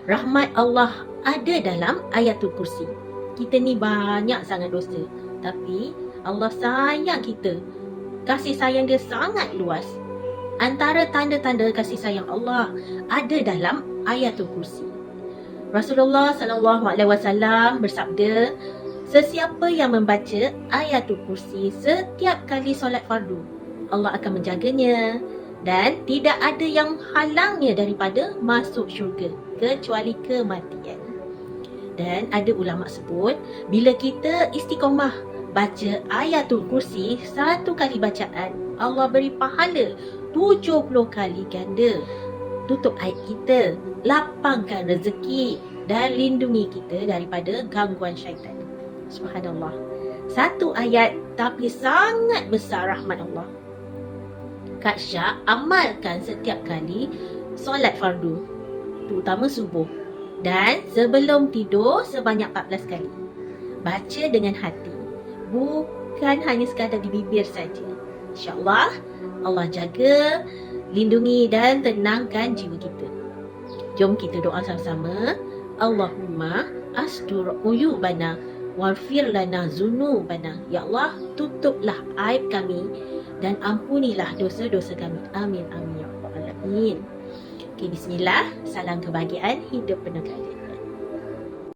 Rahmat Allah ada dalam ayatul kursi. Kita ni banyak sangat dosa, tapi Allah sayang kita. Kasih sayang dia sangat luas. Antara tanda-tanda kasih sayang Allah ada dalam ayatul kursi. Rasulullah SAW bersabda, sesiapa yang membaca ayatul kursi setiap kali solat fardu, Allah akan menjaganya dan tidak ada yang halangnya daripada masuk syurga kecuali kematian. Dan ada ulama sebut, bila kita istiqomah baca ayatul kursi satu kali bacaan, Allah beri pahala 70 kali ganda. Tutup aib kita, lapangkan rezeki dan lindungi kita daripada gangguan syaitan. Subhanallah. Satu ayat tapi sangat besar rahmat Allah. Kak Syah amalkan setiap kali solat fardu, terutama subuh, dan sebelum tidur sebanyak 14 kali. Baca dengan hati, bukan hanya sekadar di bibir saja. InsyaAllah Allah jaga, lindungi dan tenangkan jiwa kita. Jom kita doa sama-sama. Allahumma astur uyubana waghfir lana zunubana. Ya Allah, tutuplah aib kami dan ampunilah dosa-dosa kami. Amin amin ya rabbal alamin. Okay, bismillah. Salam kebahagiaan, hidup penuh keadaan.